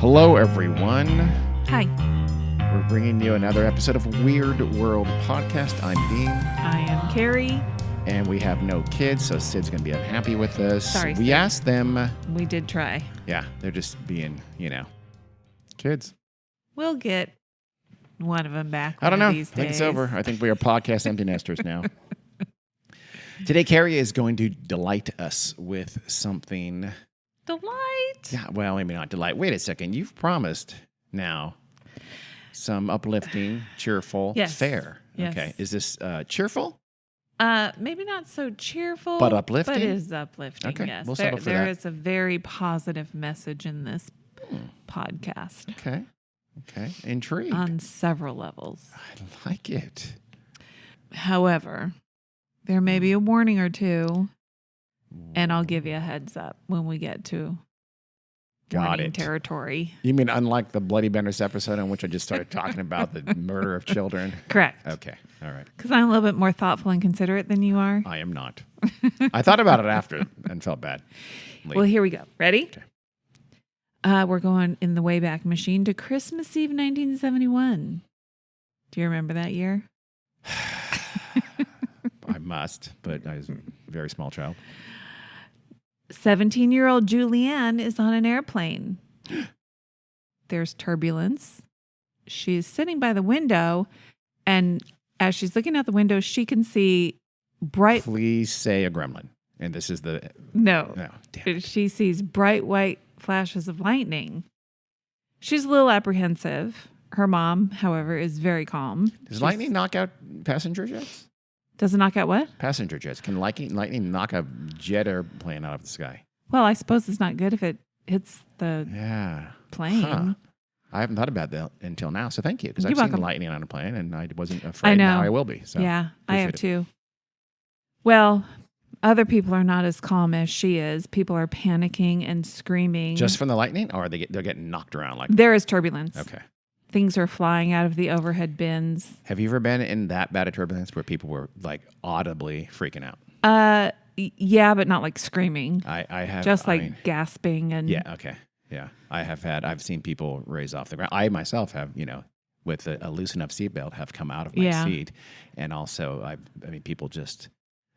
Hello, everyone. Hi. We're bringing you another episode of Weird World Podcast. I'm Dean. I am Carrie. And we have no kids, so Sid's going to be unhappy with us. Sorry, we Sid. asked them. We did try. Yeah, they're just being, kids. We'll get one of them back I don't know. these I think days. it's over. I think we are podcast empty nesters now. Today, Carrie is going to delight us with something. Delight. Yeah, well, maybe not delight. Wait a second. You've promised now some uplifting, cheerful fare. Yes. Okay. Is this cheerful? Maybe not so cheerful, But uplifting? But it is uplifting. Okay, Yes, we'll settle for there that. is a very positive message in this podcast Okay. Intrigued. on several levels. I like it. However, there may be a warning or two, and I'll give you a heads up when we get to warning territory. You mean unlike the Bloody Benders episode in which I just started talking about the murder of children? Correct. Okay. All right. Because I'm a little bit more thoughtful and considerate than you are. I am not. I thought about it after and felt bad. Well, here we go. Ready? Okay. We're going in the Wayback Machine to Christmas Eve 1971. Do you remember that year? I must, but I was a very small child. 17-year-old Juliane is on an airplane. There's turbulence. She's sitting by the window, and as she's looking out the window, she can see bright... Please say a gremlin. And this is the... No. Damn it. She sees bright white flashes of lightning. She's a little apprehensive. Her mom, however, is very calm. Does lightning knock out passenger jets? Does it knock out what? Passenger jets. Can lightning knock a jet airplane out of the sky? Well, I suppose it's not good if it hits the plane. Huh. I haven't thought about that until now, so thank you. Because I've You're seen welcome. lightning on a plane, and I wasn't afraid. I know. Now I will be. So Yeah, I have appreciate it. too. Well, other people are not as calm as she is. People are panicking and screaming. Just from the lightning, or they're getting knocked around like? There is turbulence. Okay. Things are flying out of the overhead bins. Have you ever been in that bad of turbulence where people were like audibly freaking out? Yeah, but not like screaming. I have. Just I like mean, gasping and yeah. Okay. Yeah. I've seen people raise off the ground. I myself have, with a loose enough seatbelt, have come out of my seat, and also people just.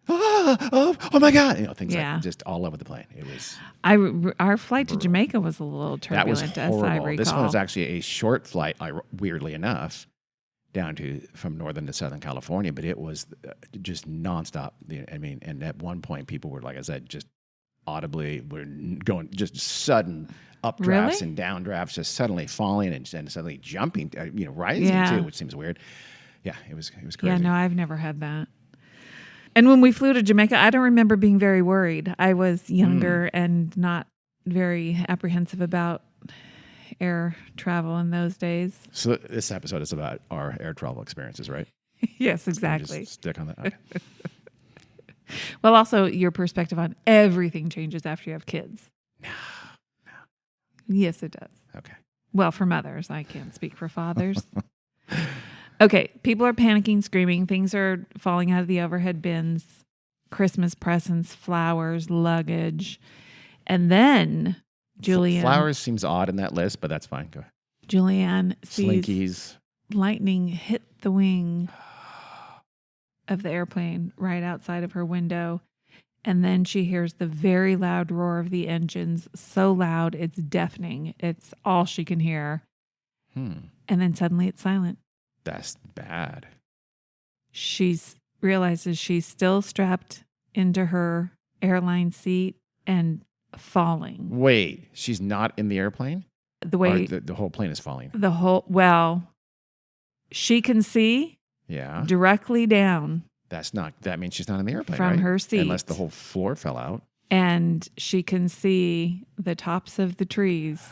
Oh my God! Things like just all over the plane. It was. Our flight to Jamaica was a little turbulent. That was horrible. As I recall. This one was actually a short flight, weirdly enough, down from northern to southern California, but it was just nonstop. And at one point, people were, like I said, just audibly were going just sudden updrafts and downdrafts, just suddenly falling and suddenly jumping, rising too, which seems weird. Yeah, it was crazy. Yeah, no, I've never had that. And when we flew to Jamaica, I don't remember being very worried. I was younger and not very apprehensive about air travel in those days. So this episode is about our air travel experiences, right? Yes, exactly. Just stick on that. Okay. Well, also your perspective on everything changes after you have kids. No. Yes, it does. Okay. Well, for mothers, I can't speak for fathers. Okay, people are panicking, screaming. Things are falling out of the overhead bins. Christmas presents, flowers, luggage. And then Juliane... Flowers seems odd in that list, but that's fine. Go ahead. Juliane sees Slinkies. lightning hit the wing of the airplane right outside of her window. And then she hears the very loud roar of the engines, so loud it's deafening. It's all she can hear. And then suddenly it's silent. That's bad. She realizes she's still strapped into her airline seat and falling. Wait, she's not in the airplane? The way Or the whole plane is falling? she can see directly down. That means she's not in the airplane, from right? her seat. Unless the whole floor fell out. And she can see the tops of the trees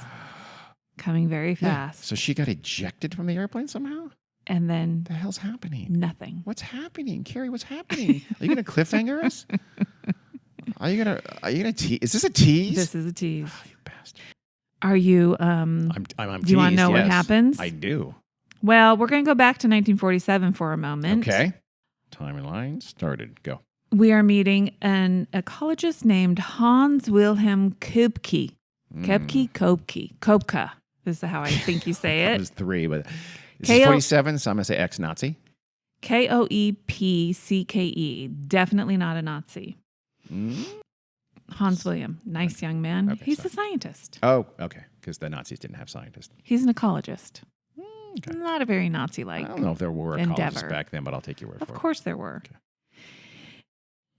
coming very fast. Yeah. So she got ejected from the airplane somehow? And then What the hell's happening? nothing. What's happening? Carrie, what's happening? Are you going to cliffhanger us? Are you going to tease? Is this a tease? This is a tease. Oh, you bastard. Are you, I'm do you want to know what happens? I do. Well, we're going to go back to 1947 for a moment. Okay. Timeline started. Go. We are meeting an ecologist named Hans Wilhelm Koepcke. Koepcke? Koepcke. This is how I think you say It it. was 3, but this K-O- is 47, so I'm going to say ex-Nazi. Koepcke. Definitely not a Nazi. Mm. Hans William, nice young man. Okay, He's sorry. a scientist. Oh, okay, because the Nazis didn't have scientists. He's an ecologist. Okay. Not a very Nazi-like I don't know if there were endeavor. ecologists back then, but I'll take your word Of for it. course there were. Okay.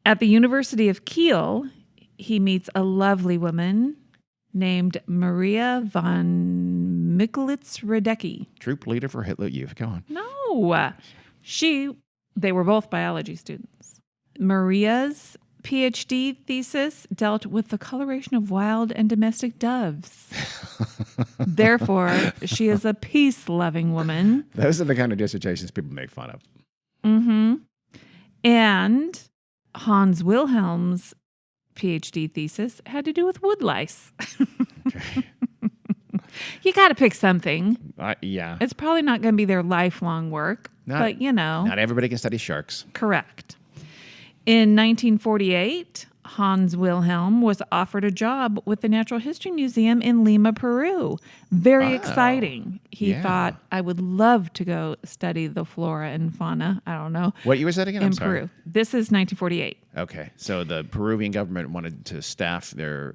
At the University of Kiel, he meets a lovely woman named Maria von Michelitz-Radecki. Troop leader for Hitler Youth. Go on. No. They were both biology students. Maria's PhD thesis dealt with the coloration of wild and domestic doves. Therefore, she is a peace-loving woman. Those are the kind of dissertations people make fun of. Mm-hmm. And Hans Wilhelm's PhD thesis had to do with wood lice. Okay. You got to pick something. Yeah. It's probably not going to be their lifelong work, but you know. Not everybody can study sharks. Correct. In 1948, Hans Wilhelm was offered a job with the Natural History Museum in Lima, Peru. Very exciting. He thought, I would love to go study the flora and fauna. I don't know. What year was that again? In I'm sorry. Peru. This is 1948. Okay. So the Peruvian government wanted to staff their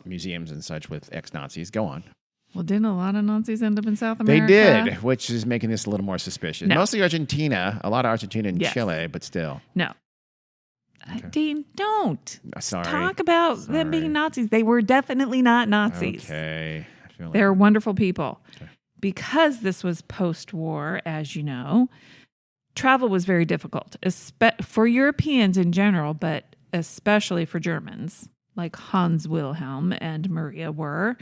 museums and such with ex-Nazis. Go on. Well, didn't a lot of Nazis end up in South They America? did, which is making this a little more suspicious. No. Mostly Argentina. A lot of Argentina and Yes. Chile, but still. No. Dean, don't. Sorry. Talk about them being Nazis. They were definitely not Nazis. Okay. I feel like They're wonderful people. Okay. Because this was post-war, as you know, travel was very difficult for Europeans in general, but especially for Germans, like Hans Wilhelm and Maria were.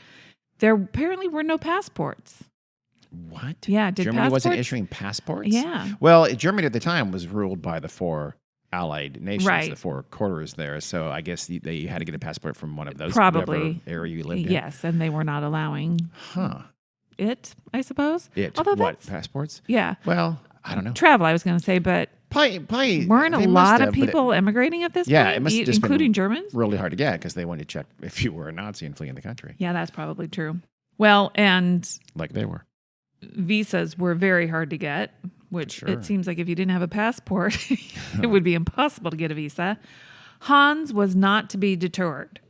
There apparently were no passports. What? Yeah, Germany wasn't issuing passports? Yeah. Well, Germany at the time was ruled by the 4 allied nations, Right. the 4 quarters there. So I guess they had to get a passport from one of those. Probably. Whatever area you lived in. Yes, and they were not allowing it, I suppose. Although what, passports? Yeah. Well, I don't know. Travel, I was going to say, but Probably weren't a they lot must of have, but people emigrating at this Yeah, point, it must have just including been Germans? really hard to get because they wanted to check if you were a Nazi and fleeing the country. Yeah, that's probably true. Well, and Like they were. visas were very hard to get, which Sure. it seems like if you didn't have a passport, it would be impossible to get a visa. Hans was not to be deterred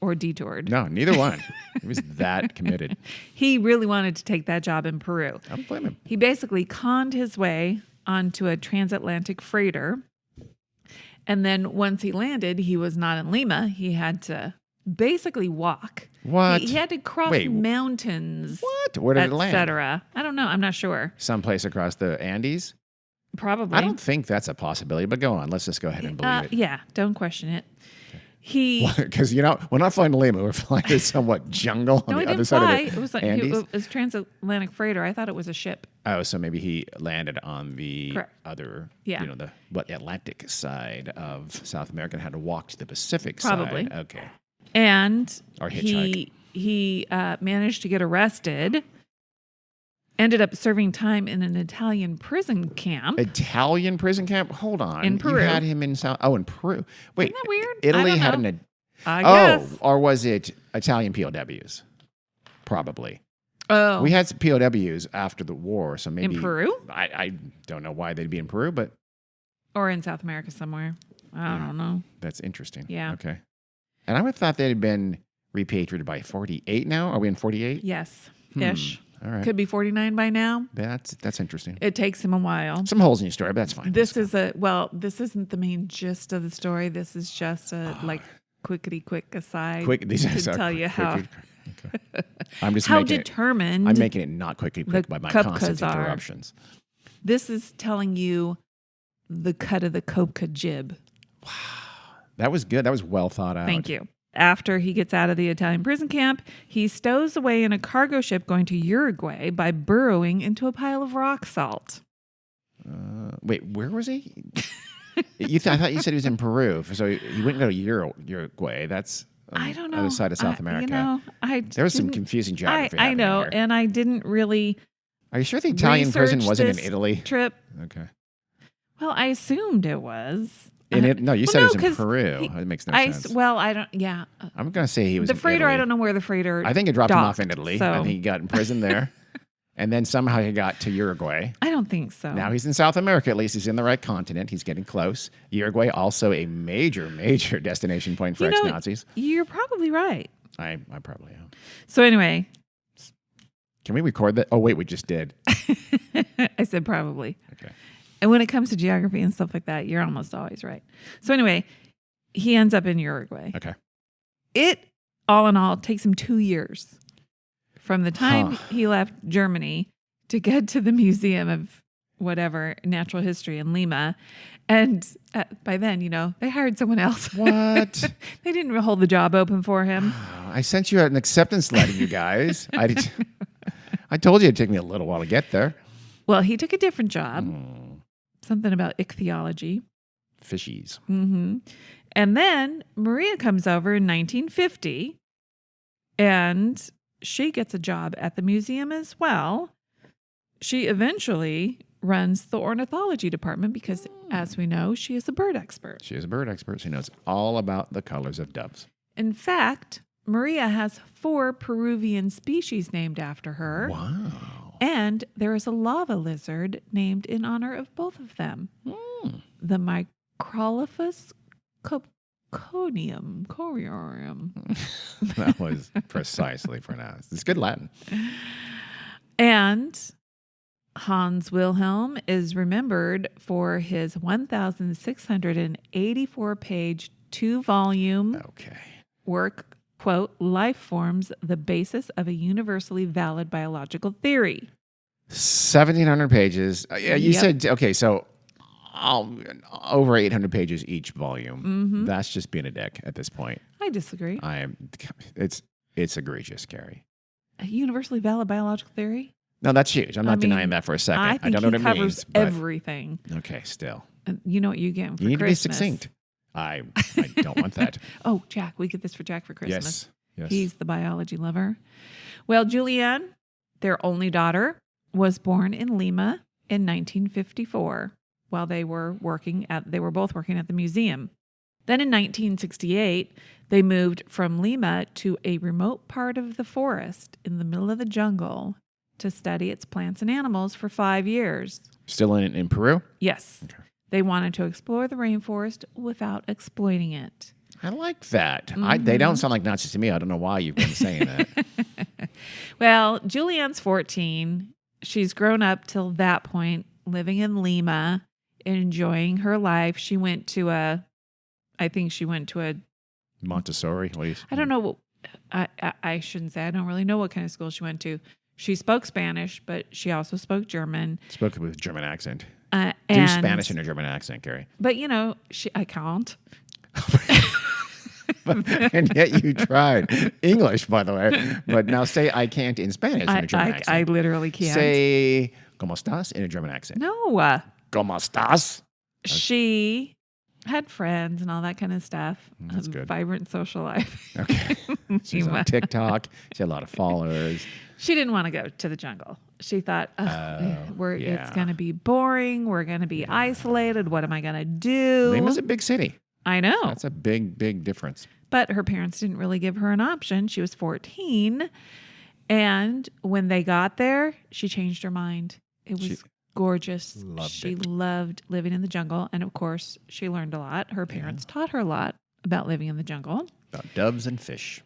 or detoured. No, neither one. He was that committed. He really wanted to take that job in Peru. I don't blame him. He basically conned his way onto a transatlantic freighter. And then once he landed, he was not in Lima. He had to basically walk. What? He had to cross mountains. What? Where did it land? Etc. I don't know. I'm not sure. Someplace across the Andes? Probably. I don't think that's a possibility, but go on. Let's just go ahead and believe it. Yeah, don't question it. Because, we're not flying to Lima. We're flying to somewhat jungle on the other side of the It was Andes. it was transatlantic freighter. I thought it was a ship. Oh, so maybe he landed on the Correct. other, Yeah. the Atlantic side of South America and had to walk to the Pacific Probably. side. Okay. And Or hitchhike. he managed to get arrested. Ended up serving time in an Italian prison camp. Italian prison camp? Hold on. In Peru. You had him in in Peru. Wait. Isn't that weird? Italy I don't had know. an... I guess. or was it Italian POWs? Probably. Oh. We had some POWs after the war, so maybe... In Peru? I don't know why they'd be in Peru, but... Or in South America somewhere. I don't know. That's interesting. Yeah. Okay. And I would have thought they had been repatriated by 48 now. Are we in 48? Yes. Ish. All right. Could be 49 by now. That's interesting. It takes him a while. Some holes in your story, but that's fine. This isn't the main gist of the story. This is just a quick aside to tell you how Okay. I'm just how making determined I'm making it not quick by my Koepckes constant are. interruptions. This is telling you the cut of the Koepcke jib. That was good. That was well thought out. Thank you. After he gets out of the Italian prison camp, he stows away in a cargo ship going to Uruguay by burrowing into a pile of rock salt. Wait, where was he? I thought you said he was in Peru. So he wouldn't go to Uruguay. That's I don't know. Other side of South America. There was some confusing geography. I know, here. and I didn't really. Are you sure the Italian prison wasn't in this Italy? Trip. Okay. Well, I assumed it was. In it? No, you said no, it was in 'cause Peru. It makes no sense. Well, I don't. Yeah, I'm going to say he was the in freighter. Italy. I don't know where the freighter. I think it dropped him off in docked, Italy, so- and he got imprisoned there. And then somehow he got to Uruguay. I don't think so. Now he's in South America. At least he's in the right continent. He's getting close. Uruguay, also a major, major destination point for ex-Nazis. You're probably right. I probably am. So anyway, Can we record that? Oh, wait, we just did. I said probably. Okay. And when it comes to geography and stuff like that, you're almost always right. So anyway, he ends up in Uruguay. Okay. It, all in all, takes him 2 years from the time he left Germany to get to the Museum of whatever, Natural History in Lima. And by then, they hired someone else. What? They didn't hold the job open for him. I sent you an acceptance letter, you guys. I told you it'd take me a little while to get there. Well, he took a different job. Something about ichthyology. Fishies. Mm-hmm. And then Maria comes over in 1950, and she gets a job at the museum as well. She eventually runs the ornithology department because, as we know, she is a bird expert. She is a bird expert. She knows all about the colors of doves. In fact, Maria has 4 Peruvian species named after her. Wow. And there is a lava lizard named in honor of both of them. The Microlophus conium. That was precisely pronounced. It's good Latin. And Hans Wilhelm is remembered for his 1,684-page, 2-volume work, quote, Life Forms, the Basis of a Universally Valid Biological Theory. 1,700 pages. Yeah, you Yep. said, okay, so over 800 pages each volume. That's just being a dick at this point. I disagree. It's egregious, Carrie. A universally valid biological theory? No, that's huge. I'm not denying that for a second. I think I don't know what it covers means. But everything. okay, still. You know what you get for You need Christmas. to be succinct. I don't want that. Oh, Jack, we get this for Jack for Christmas. Yes. He's the biology lover. Well, Juliane, their only daughter, was born in Lima in 1954 while they were both working at the museum. Then in 1968, they moved from Lima to a remote part of the forest in the middle of the jungle to study its plants and animals for 5 years. Still in Peru? Yes. Okay. They wanted to explore the rainforest without exploiting it. I like that. They don't sound like Nazis to me. I don't know why you've been saying that. Well, Julianne's 14. She's grown up till that point, living in Lima, enjoying her life. She went to a Montessori? I don't know. I shouldn't say. I don't really know what kind of school she went to. She spoke Spanish, but she also spoke German. Spoke with a German accent. Do Do Spanish in a German accent, Carrie. But, I can't. And yet you tried. English, by the way. But now say I can't in Spanish in a German accent. I literally can't. Say, ¿Cómo estás? In a German accent. No. ¿Cómo estás? She had friends and all that kind of stuff. That's good. Vibrant social life. Okay. She's on TikTok. She had a lot of followers. She didn't want to go to the jungle. She thought, it's yeah. going to be boring. We're going to be isolated. What am I going to do? Lima's a big city. I know. That's a big, big difference. But her parents didn't really give her an option. She was 14. And when they got there, she changed her mind. It was gorgeous. She loved living in the jungle. And of course, she learned a lot. Her parents taught her a lot about living in the jungle. About doves and fish.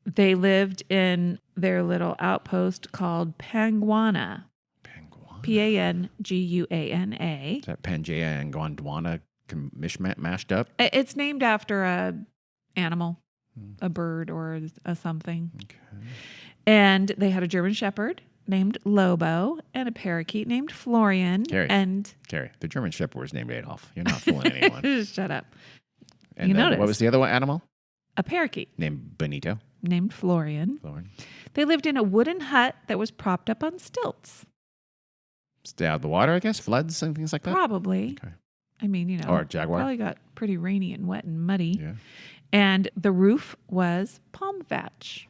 They lived in their little outpost called Panguana. Panguana. Is that Pangea and Gondwana mashed up? It's named after a animal, a bird or a something. Okay. And they had a German shepherd named Lobo and a parakeet named Florian. Carrie, the German shepherd was named Adolf. You're not fooling anyone. Shut up. And you then noticed. What was the other animal? A parakeet. Named Benito. Named Florian. They lived in a wooden hut that was propped up on stilts. Stay out of the water, I guess? Floods and things like that? Probably. Okay. I mean, Or jaguar? Probably got pretty rainy and wet and muddy. Yeah. And the roof was palm thatch.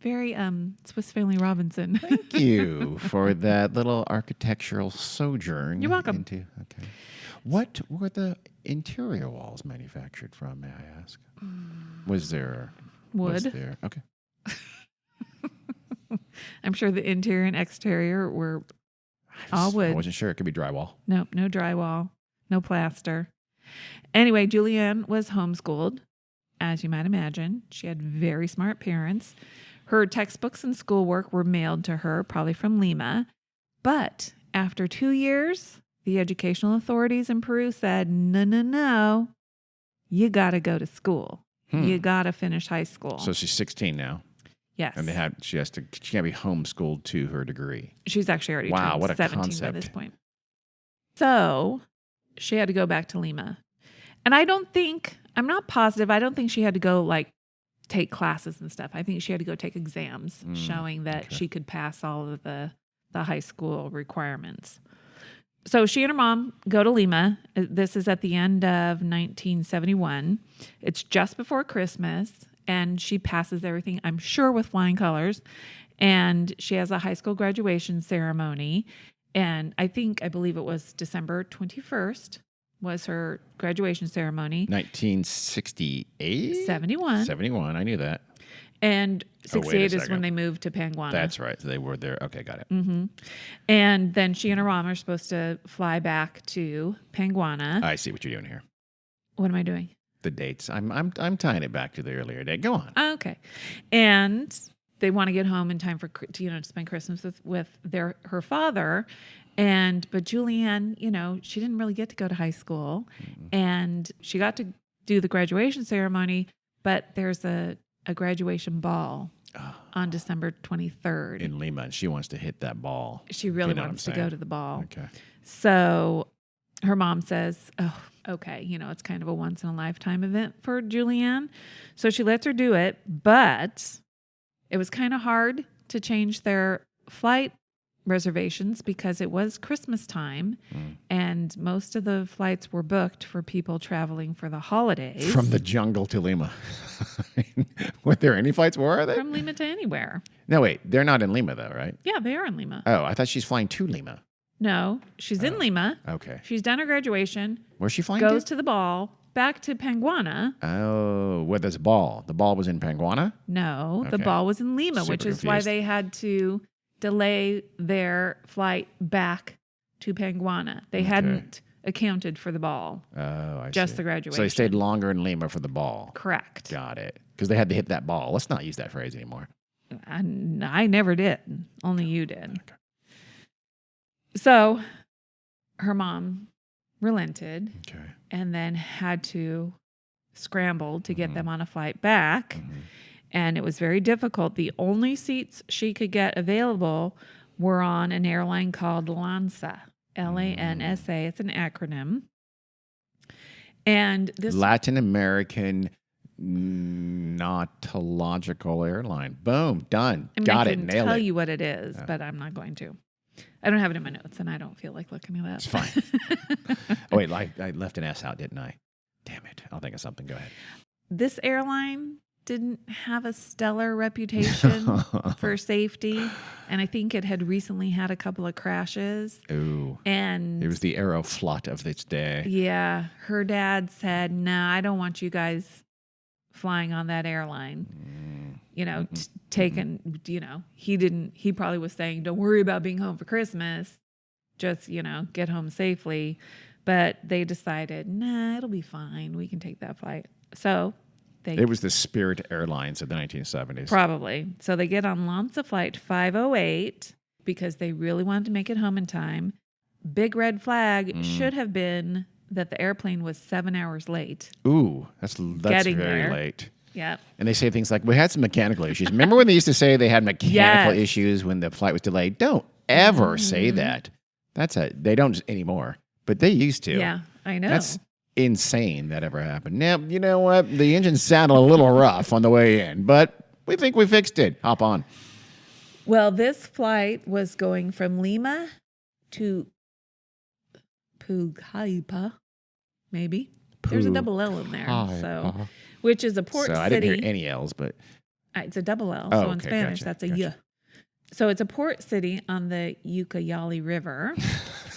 Very Swiss Family Robinson. Thank you for that little architectural sojourn. You're welcome. Okay. What were the interior walls manufactured from, may I ask? Was there Wood. Was there? Okay. I'm sure the interior and exterior were all I wood. wasn't sure. It could be drywall. Nope, no drywall, no plaster. Anyway, Juliane was homeschooled, as you might imagine. She had very smart parents. Her textbooks and schoolwork were mailed to her, probably from Lima. But after 2 years, the educational authorities in Peru said, no, you got to go to school. You got to finish high school. So she's 16 now. Yes. And she can't be homeschooled to her degree. She's actually already turned what a 17 concept. by this point. So she had to go back to Lima. And I'm not positive. I don't think she had to go take classes and stuff. I think she had to go take exams showing that she could pass all of the high school requirements. So she and her mom go to Lima. This is at the end of 1971. It's just before Christmas, and she passes everything, I'm sure, with flying colors. And she has a high school graduation ceremony. And I believe it was December 21st was her graduation ceremony. 1968? 71. 71, I knew that. And 68 is second. when they moved to Panguana. That's right. So they were there. Okay, got it. Mm-hmm. And then she and her mom are supposed to fly back to Panguana. I see what you're doing here. What am I doing? The dates. I'm tying it back to the earlier date. Go on. Okay. And they want to get home in time to spend Christmas with her father. But Juliane, she didn't really get to go to high school. And she got to do the graduation ceremony, but there's a graduation ball on December 23rd. In Lima, and she wants to hit that ball. She really wants to go to the ball. Okay. So her mom says, oh, okay, it's kind of a once in a lifetime event for Juliane. So she lets her do it, but it was kind of hard to change their flight reservations because it was Christmas time and most of the flights were booked for people traveling for the holidays. From the jungle to Lima. Were there any flights? Where are they? From Lima to anywhere. No, wait. They're not in Lima, though, right? Yeah, they are in Lima. Oh, I thought she's flying to Lima. No, she's in Lima. Okay. She's done her graduation. Where's she flying Goes to the ball, back to Panguana. Oh, where there's a ball. The ball was in Panguana? No, the Okay. ball was in Lima, Super which is why confused. they had to delay their flight back to Panguana. They hadn't accounted for the ball, Oh, I just see. the graduation. So they stayed longer in Lima for the ball. Correct. Got it. Because they had to hit that ball. Let's not use that phrase anymore. I never did. Only you did. Okay. So her mom relented Okay. and then had to scramble to get them on a flight back. And it was very difficult. The only seats she could get available were on an airline called LANSA, LANSA. It's an acronym. And this Latin American Nautological Airline. Boom. Done. Got I it. can Nailed tell it. you what it is, but I'm not going to. I don't have it in my notes, and I don't feel like looking it up. It's fine. Oh, wait. I left an S out, didn't I? Damn it. I'll think of something. Go ahead. This airline didn't have a stellar reputation for safety, and I think it had recently had a couple of crashes. Ooh. And It was the Aeroflot of its day. yeah, her dad said, "No, I don't want you guys flying on that airline." Taken, he probably was saying, "Don't worry about being home for Christmas. Just, get home safely." But they decided, "Nah, it'll be fine. We can take that flight." So It was the Spirit Airlines of the 1970s. probably. So they get on LANSA flight 508 because they really wanted to make it home in time. Big red flag should have been that the airplane was 7 hours late. Ooh, that's Getting very there. late. Yep. And they say things like, we had some mechanical issues. Remember when they used to say they had mechanical Yes. issues when the flight was delayed? Don't ever say that. They don't anymore, but they used to. Yeah, I know. That's insane that ever happened. Now, you know what? The engine sounded a little rough on the way in, but we think we fixed it. Hop on. Well, this flight was going from Lima to Pucallpa, maybe. There's a double L in there, which is a port So city. I didn't hear any L's, but It's a double L. Oh, So in okay, Spanish, gotcha, that's a gotcha. Y. So it's a port city on the Ucayali River.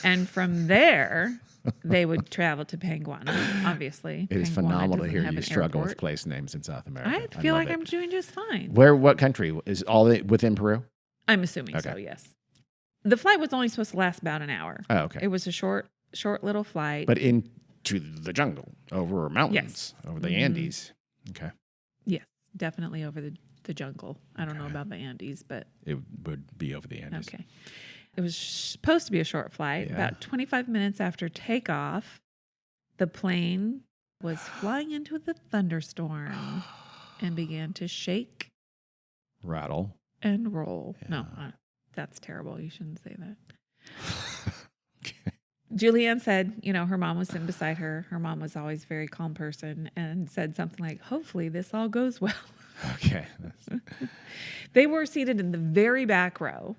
And from there, they would travel to Panguana, obviously. It is Panguana phenomenal to doesn't hear have you an struggle with airport. place names in South America. I feel love like it. I'm doing just fine. What country? Is all within Peru? I'm assuming so, Okay. yes. The flight was only supposed to last about an hour. Oh, okay. It was a short little flight. But into the jungle, over mountains, over the Andes. Okay. Yes, definitely over the jungle. I don't know about the Andes, but It would be over the Andes. okay. It was supposed to be a short flight. Yeah. About 25 minutes after takeoff, the plane was flying into the thunderstorm and began to shake Rattle. and roll. Yeah. No, that's terrible. You shouldn't say that. Okay. Juliane said, her mom was sitting beside her. Her mom was always a very calm person and said something like, hopefully this all goes well. Okay. They were seated in the very back row.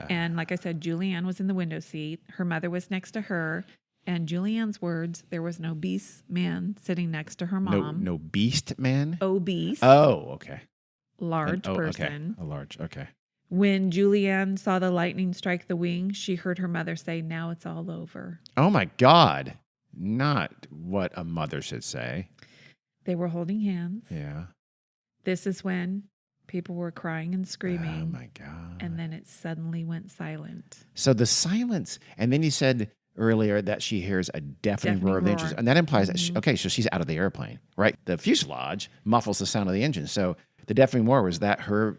And like I said, Juliane was in the window seat. Her mother was next to her. And Julianne's words, there was an obese man sitting next to her mom. No beast man? Obese. Oh, okay. Large person. Okay. A large, okay. When Juliane saw the lightning strike the wing, she heard her mother say, now it's all over. Oh my God. Not what a mother should say. They were holding hands. Yeah. This is when people were crying and screaming. Oh my God. And then it suddenly went silent. So the silence, and then you said earlier that she hears a deafening roar of the engines. roar. And that implies that, so she's out of the airplane, right? The fuselage muffles the sound of the engine. So the deafening roar, was that her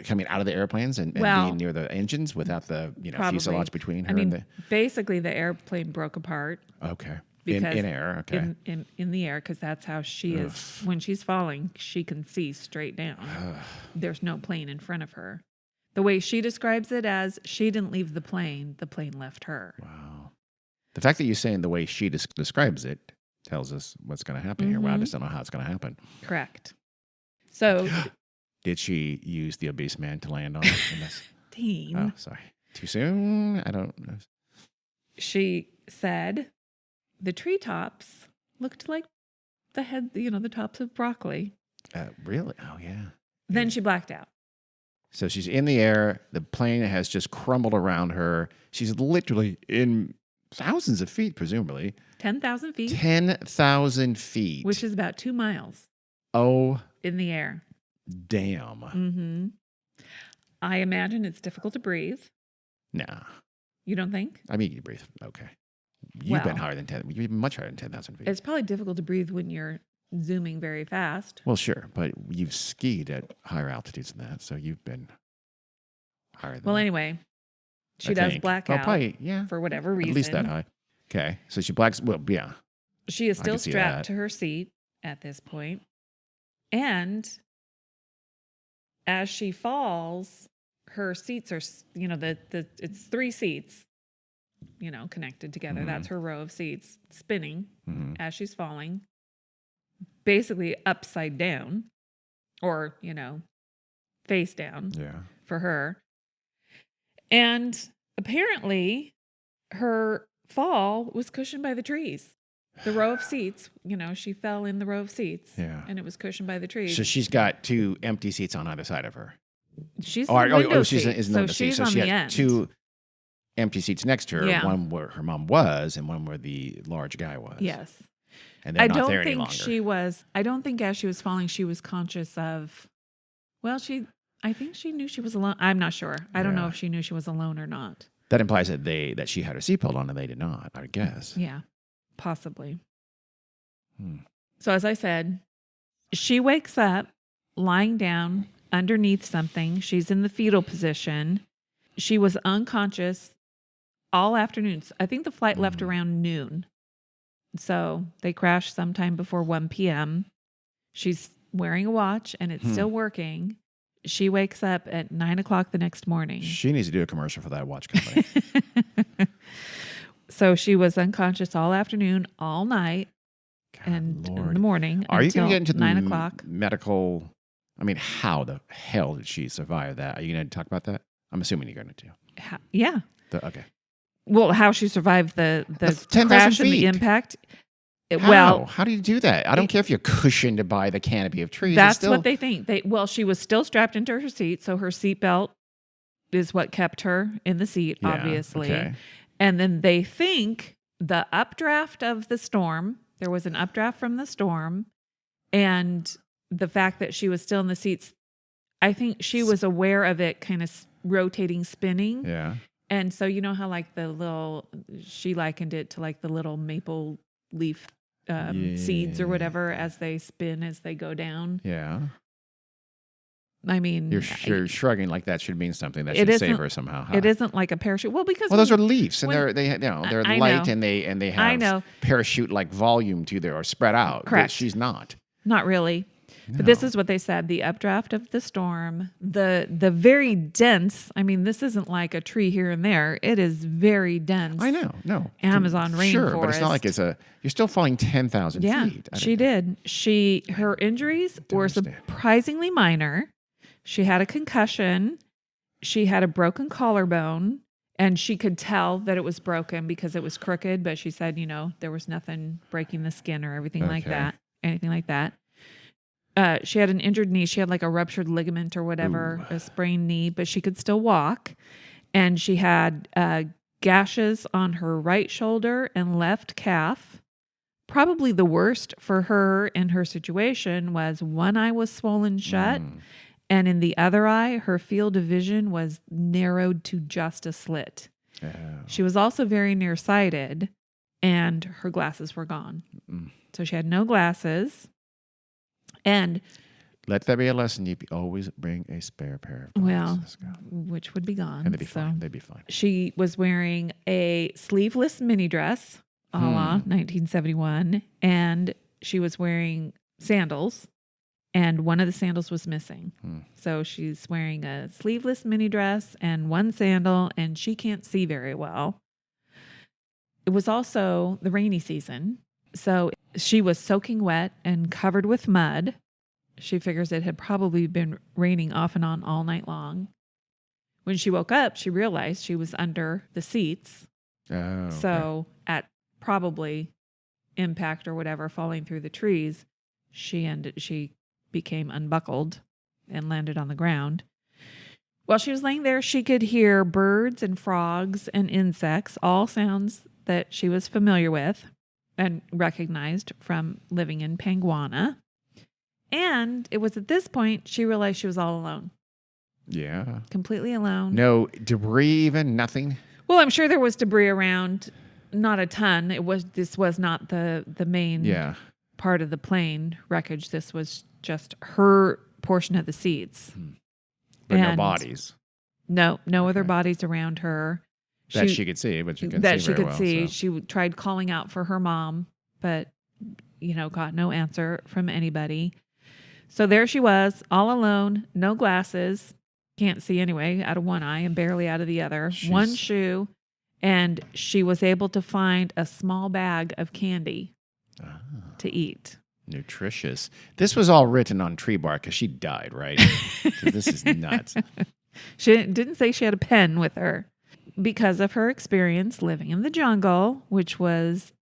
coming out of the airplanes and being near the engines without the Probably. fuselage between her I mean, and the... basically the airplane broke apart. Okay. Because in air, okay. In the air, because that's how she is. When she's falling, she can see straight down. There's no plane in front of her. The way she describes it as, she didn't leave the plane left her. Wow. The fact that you're saying the way she describes it tells us what's going to happen here. Well, I just don't know how it's going to happen. Correct. So... Did she use the obese man to land on it? Dean. Oh, sorry. Too soon? I don't know. She said the treetops looked like the tops of broccoli. Really? Oh, yeah. Then she blacked out. So she's in the air. The plane has just crumbled around her. She's literally in thousands of feet, presumably. 10,000 feet. 10,000 feet. Which is about 2 miles. Oh. In the air. Damn. Mm-hmm. I imagine it's difficult to breathe. Nah. You don't think? I mean, you breathe. Okay. You've been higher than 10. You've been much higher than 10,000 feet. It's probably difficult to breathe when you're zooming very fast. Well, sure, but you've skied at higher altitudes than that, so you've been higher than that. Well, anyway, she does black out probably, yeah, for whatever reason. At least that high. Okay, so she blacks. Well, yeah. She is still strapped to her seat at this point, and as she falls, her seats are, it's 3 seats, connected together. Mm-hmm. That's her row of seats spinning Mm-hmm. as she's falling, basically upside down or, face down for her. And apparently her fall was cushioned by the trees. The row of seats, she fell in the row of seats. Yeah. And it was cushioned by the trees. So she's got 2 empty seats on either side of her. She's in the window seat. She's in the window seat. She's So on she the had end. 2 empty seats next to her. Yeah. One where her mom was, and one where the large guy was. Yes. And they're not there any longer. I don't think as she was falling, she was conscious of, I think she knew she was alone. I'm not sure. I don't know if she knew she was alone or not. That implies that she had her seatbelt on and they did not, I would guess. Yeah, possibly. So as I said, she wakes up lying down underneath something. She's in the fetal position. She was unconscious all afternoon. I think the flight left around noon. So they crashed sometime before 1 p.m. She's wearing a watch and it's still working. She wakes up at 9 o'clock the next morning. She needs to do a commercial for that watch company. So she was unconscious all afternoon, all night, God, and Lord. in the morning. Are you going to get into the 9 o'clock? medical? I mean, how the hell did she survive that? Are you going to talk about that? I'm assuming you're going to do. Yeah. Okay. Well, how she survived the 10,000 crash and the feet. impact. How do you do that? I don't care if you're cushioned by the canopy of trees. That's what they think. She was still strapped into her seat, so her seatbelt is what kept her in the seat, obviously. Okay. And then they think the updraft of the storm, there was an updraft from the storm, and the fact that she was still in the seats, I think she was aware of it kind of rotating, spinning. Yeah. And so you know how like she likened it to like the little maple leaf seeds or whatever as they spin, as they go down. Yeah. I mean, you're shrugging like that should mean something. That should save her somehow. Huh? It isn't like a parachute. Well, because those are leaves, and they're light, and they have I parachute like volume to there or spread out. Correct. She's not. Not really. No. But this is what they said: the updraft of the storm, the very dense. I mean, this isn't like a tree here and there. It is very dense. I know. No. Amazon rainforest. Sure, but it's not like you're still falling 10,000 feet. She did. Her injuries were surprisingly minor. She had a concussion. She had a broken collarbone, and she could tell that it was broken because it was crooked. But she said, there was nothing breaking the skin or anything like that. She had an injured knee. She had like a ruptured ligament or whatever, a sprained knee, but she could still walk. And she had gashes on her right shoulder and left calf. Probably the worst for her in her situation was one eye was swollen shut. And in the other eye, her field of vision was narrowed to just a slit. Oh. She was also very nearsighted, and her glasses were gone. So she had no glasses. And let that be a lesson. You always bring a spare pair of glasses. Which would be gone. And they'd be fine. They'd be fine. She was wearing a sleeveless mini dress, a la 1971, and she was wearing sandals. And one of the sandals was missing. So she's wearing a sleeveless mini dress and one sandal, and she can't see very well. It was also the rainy season. So she was soaking wet and covered with mud. She figures it had probably been raining off and on all night long. When she woke up, she realized she was under the seats. Oh, okay. So at probably impact or whatever, falling through the trees, she became unbuckled and landed on the ground. While she was laying there, she could hear birds and frogs and insects, all sounds that she was familiar with and recognized from living in Panguana. And it was at this point she realized she was all alone. Yeah. Completely alone. No debris even? Nothing? Well, I'm sure there was debris around. Not a ton. This was not the main part of the plane wreckage. This was just her portion of the seats. But no bodies. No other bodies around her. That she could see, but she couldn't see very well. So. She tried calling out for her mom, but, got no answer from anybody. So there she was, all alone, no glasses, can't see anyway, out of one eye and barely out of the other, one shoe, and she was able to find a small bag of candy to eat. Nutritious. This was all written on tree bark because she died, right? This is nuts. She didn't say she had a pen with her. Because of her experience living in the jungle, which was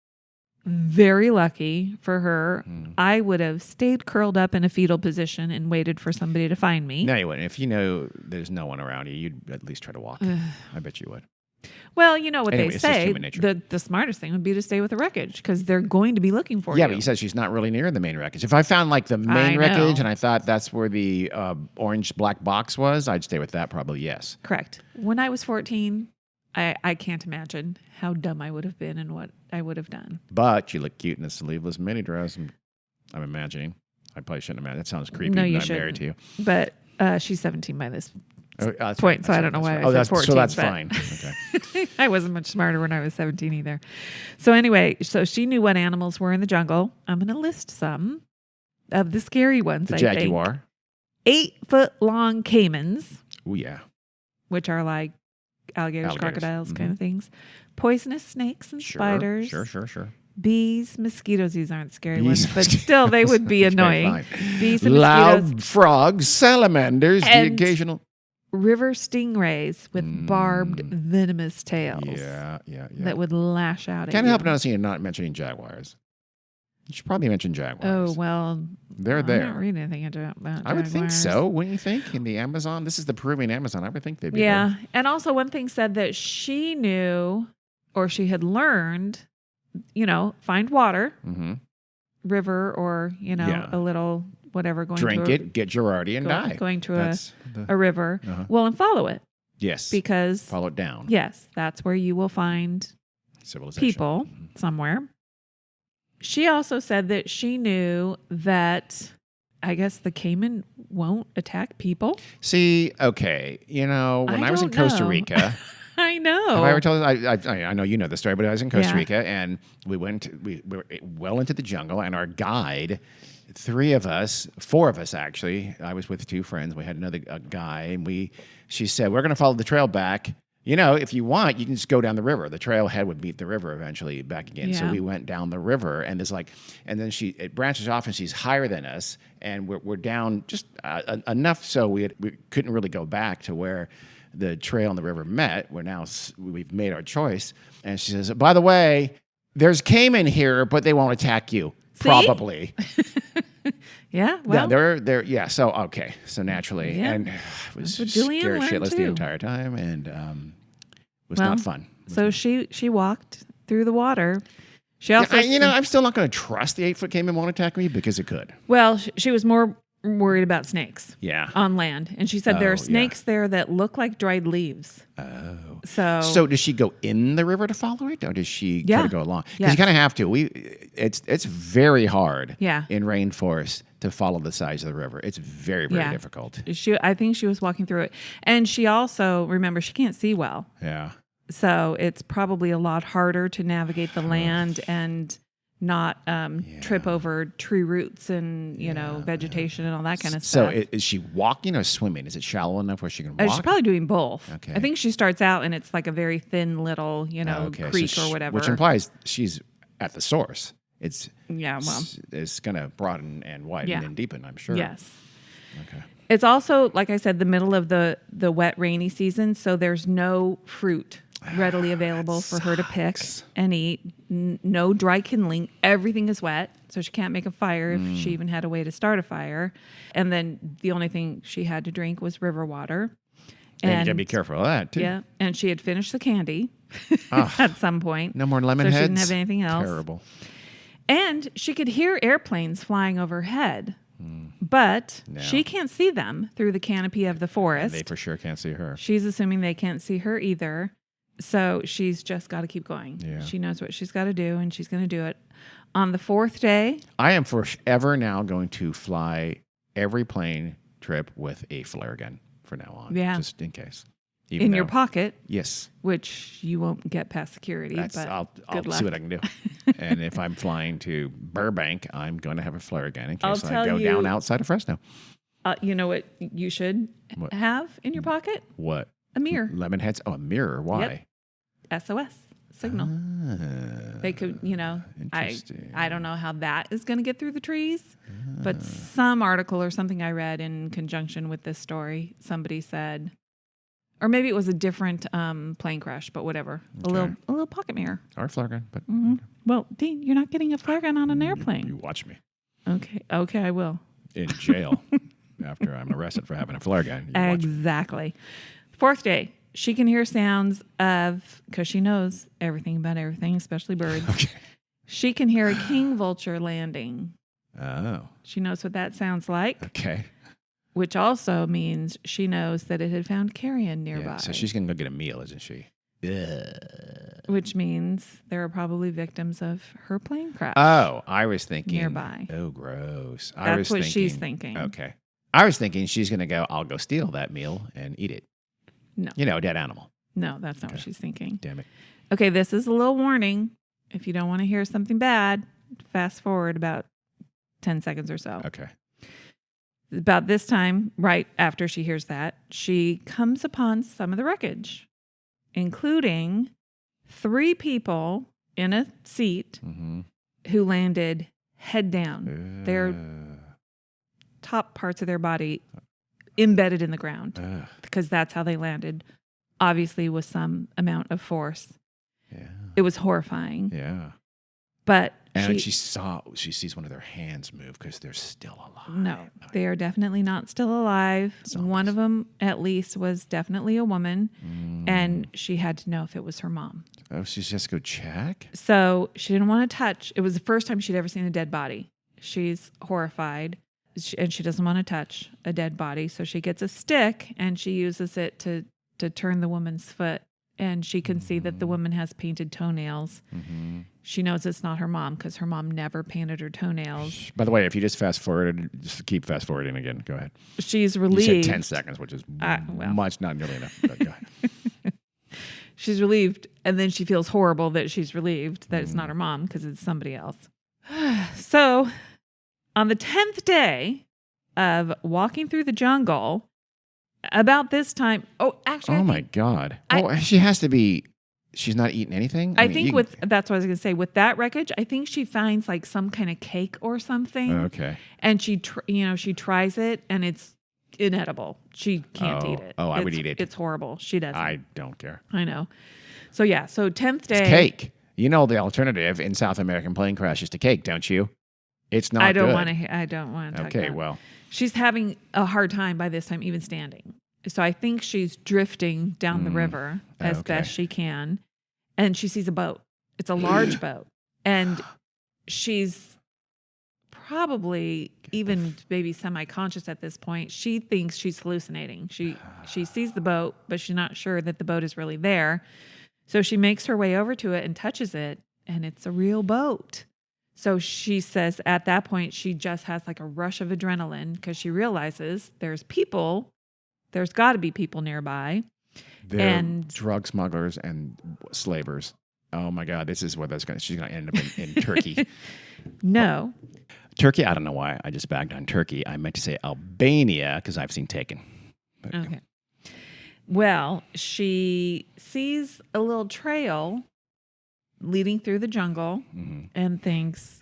very lucky for her, I would have stayed curled up in a fetal position and waited for somebody to find me. No, you wouldn't. If you know there's no one around you, you'd at least try to walk. I bet you would. Well, you know what they say. The smartest thing would be to stay with the wreckage because they're going to be looking for you. Yeah, but you said she's not really near the main wreckage. If I found like the main wreckage and I thought that's where the orange black box was, I'd stay with that probably, yes. Correct. When I was 14, I can't imagine how dumb I would have been and what I would have done. But you look cute in a sleeveless mini dress. I'm imagining. I probably shouldn't imagine. That sounds creepy. No, you shouldn't. I'm married to you. But she's 17 by this point, right. so I don't know why I said 14. So that's fine. Okay. I wasn't much smarter when I was 17 either. So anyway, she knew what animals were in the jungle. I'm going to list some of the scary ones, the jaguar. 8-foot-long caimans. Oh, yeah. Which are like alligators, crocodiles, kind of things. Poisonous snakes and spiders. Sure. Bees, mosquitoes. These aren't scary ones, but still they would be annoying. Bees and loud mosquitoes. Frogs, salamanders, the occasional river stingrays with barbed, venomous tails. Yeah. That would lash out at you. Can't help noticing you're not mentioning jaguars. You should probably mention jaguars. Oh, well. They're there. I don't read anything about jaguars. I would think so, wouldn't you think? In the Amazon? This is the Peruvian Amazon. I would think they'd be there. Yeah. And also one thing said that she knew, or she had learned, find water, Mm-hmm. river, or, Yeah. a little whatever going Drink to it, get Girardi, and die. going to That's a river. Uh-huh. Well, and follow it, Yes. because Follow it down. yes, that's where you will find Civilization. people somewhere. She also said that she knew that, I guess, the caiman won't attack people. See, okay, when I was in don't Costa know. Rica, I know. have I ever told? I know you know the story, but I was in Costa Yeah. Rica, and we were well into the jungle, and our guide, 4 of us actually. I was with 2 friends. We had another guy, and she said, we're going to follow the trail back. If you want, you can just go down the river. The trailhead would meet the river eventually back again. So Yeah. we went down the river, and and then it branches off, and she's higher than us, and we're down just enough so we couldn't really go back to where the trail and the river met. We've made our choice, and she says, by the way, there's caiman here, but they won't attack you. See? Probably. Yeah. Well, they're yeah. So okay. So naturally, Yeah. and I was That's what Juliane scared learned shitless the too. entire time, and it was Well, not fun. so she walked through the water. She also, I'm still not going to trust the 8-foot caiman won't attack me because it could. well, she was more worried about snakes Yeah. on land, and she said there Oh, are snakes there that look like dried leaves. Oh. So does she go in the river to follow it, or does she try Yeah. to go along? Because Yes. you kind of have to. It's very hard. Yeah. In rainforest to follow the sides of the river. It's very very difficult. I think she was walking through it, and she also, remember, she can't see well. Yeah. So it's probably a lot harder to navigate the land and not trip over tree roots and vegetation and all that kind of So stuff. is she walking or swimming? Is it shallow enough where she can walk? She's probably doing both. Okay. I think she starts out and it's like a very thin little, creek So or whatever. Which implies she's at the source. It's well, it's going to broaden and widen and deepen, I'm sure. yes. Okay. It's also, like I said, the middle of the wet, rainy season, so there's no fruit readily available for her to pick and eat. No dry kindling. Everything is wet, so she can't make a fire if she even had a way to start a fire. And then the only thing she had to drink was river water. And you got to be careful of that, too. Yeah, and she had finished the candy at some point. No more lemon so heads? She didn't have anything else. Terrible. And she could hear airplanes flying overhead. But she can't see them through the canopy of the forest. They for sure can't see her. She's assuming they can't see her either. So she's just got to keep going. Yeah. She knows what she's got to do, and she's going to do it. On the 4th day, I am forever now going to fly every plane trip with a flare gun from now on. Yeah. Just in case. Even in your though- pocket, Yes. which you won't get past security. But I'll good luck. see what I can do. And if I'm flying to Burbank, I'm going to have a flare gun in I'll case I tell go you- down outside of Fresno. You know what you should What? have in your pocket? What? A mirror. Lemon heads? Oh, a mirror. Why? SOS signal. They could, Interesting. I don't know how that is going to get through the trees, but some article or something I read in conjunction with this story, somebody said, or maybe it was a different plane crash, but whatever, a little pocket mirror. Or a flare gun, but Well, Dean, you're not getting a flare gun on an airplane. you watch me Okay, I will. in jail after I'm arrested for having a flare gun. You watch me. Exactly. 4th day, she can hear sounds of, because she knows everything about everything, especially birds. Okay. She can hear a king vulture landing. Oh, She knows what that sounds like, okay. which also means she knows that it had found carrion nearby. Yeah, so she's going to go get a meal, isn't she? Which means there are probably victims of her plane crash. Oh, I was thinking. Nearby. Oh, gross. That's what she's thinking. Okay. I was thinking she's going to go, I'll go steal that meal and eat it. No. You know, dead animal. No, that's not what she's thinking. Damn it. Okay, this is a little warning. If you don't want to hear something bad, fast forward about 10 seconds or so. Okay. About this time, right after she hears that, she comes upon some of the wreckage, including 3 people in a seat who landed head down. Their top parts of their body embedded in the ground because that's how they landed, obviously with some amount of force. Yeah. It was horrifying. Yeah. But And she sees one of their hands move because they're still alive. no, they are definitely not still alive. Zombies. One of them, at least, was definitely a woman, and she had to know if it was her mom. Oh, she's just go check? So she didn't want to touch. It was the first time she'd ever seen a dead body. She's horrified, and she doesn't want to touch a dead body. So she gets a stick, and she uses it to turn the woman's foot. And she can see that the woman has painted toenails. Mm-hmm. She knows it's not her mom because her mom never painted her toenails. By the way, if you just fast forwarded, just keep fast forwarding again. Go ahead. She's relieved. You said 10 seconds, which is much, not nearly enough. But go ahead. She's relieved, and then she feels horrible that she's relieved that it's not her mom because it's somebody else. So on the 10th day of walking through the jungle, about this time, oh my God. She has to be, she's not eating anything? I think that's what I was going to say. With that wreckage, I think she finds like some kind of cake or something. Okay. And she tries it and it's inedible. She can't eat it. I would eat it. It's horrible. She doesn't. I don't care. I know. So yeah, 10th day. It's cake. You know the alternative in South American plane crashes to cake, don't you? It's not I don't good. want to. I don't want to. Okay, well. She's having a hard time by this time, even standing. So I think she's drifting down the river as best she can. And she sees a boat. It's a large boat. And she's probably even maybe semi-conscious at this point. She thinks she's hallucinating. She sees the boat, but she's not sure that the boat is really there. So she makes her way over to it and touches it. And it's a real boat. So she says at that point, she just has like a rush of adrenaline because she realizes there's got to be people nearby. They're drug smugglers and slavers. Oh my God, this is what she's going to end up in Turkey. No. Turkey, I don't know why I just bagged on Turkey. I meant to say Albania because I've seen Taken. But, okay. Well, she sees a little trail leading through the jungle and thinks,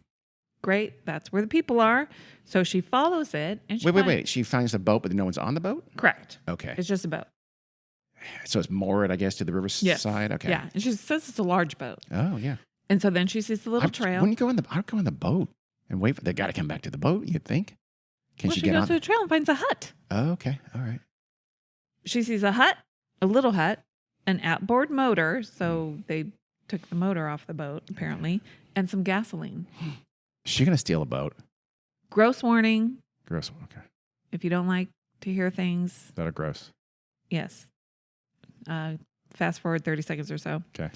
great, that's where the people are. So she follows it. And wait. She finds the boat, but no one's on the boat? Correct. Okay. It's just a boat. So it's moored, I guess, to the riverside? Okay. Yeah. And she says it's a large boat. Oh, yeah. And so then she sees the little trail. When you go I'd go on the boat and wait for, they got to come back to the boat, you'd think. She goes to the trail and finds a hut. Oh, okay. All right. She sees a hut, a little hut, an outboard motor. So they took the motor off the boat, apparently, and some gasoline. Is she going to steal a boat? Gross warning. Gross. Okay. If you don't like to hear things. That are gross. Yes. Fast forward 30 seconds or so. Okay.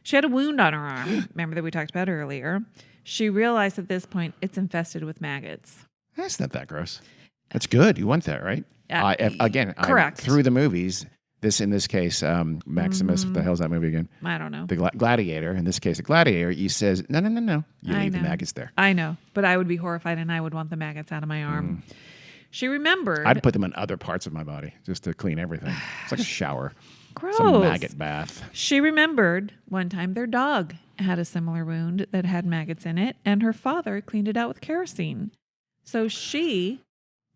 She had a wound on her arm. Remember that we talked about earlier. She realized at this point it's infested with maggots. That's not that gross. That's good. You want that, right? Correct. Through the movies, in this case, Maximus, what the hell's that movie again? I don't know. The Gladiator. In this case, the Gladiator, he says, no. You leave the maggots there. I know. But I would be horrified and I would want the maggots out of my arm. She remembered. I'd put them in other parts of my body just to clean everything. It's like a shower. Gross. Some maggot bath. She remembered one time their dog had a similar wound that had maggots in it, and her father cleaned it out with kerosene. So she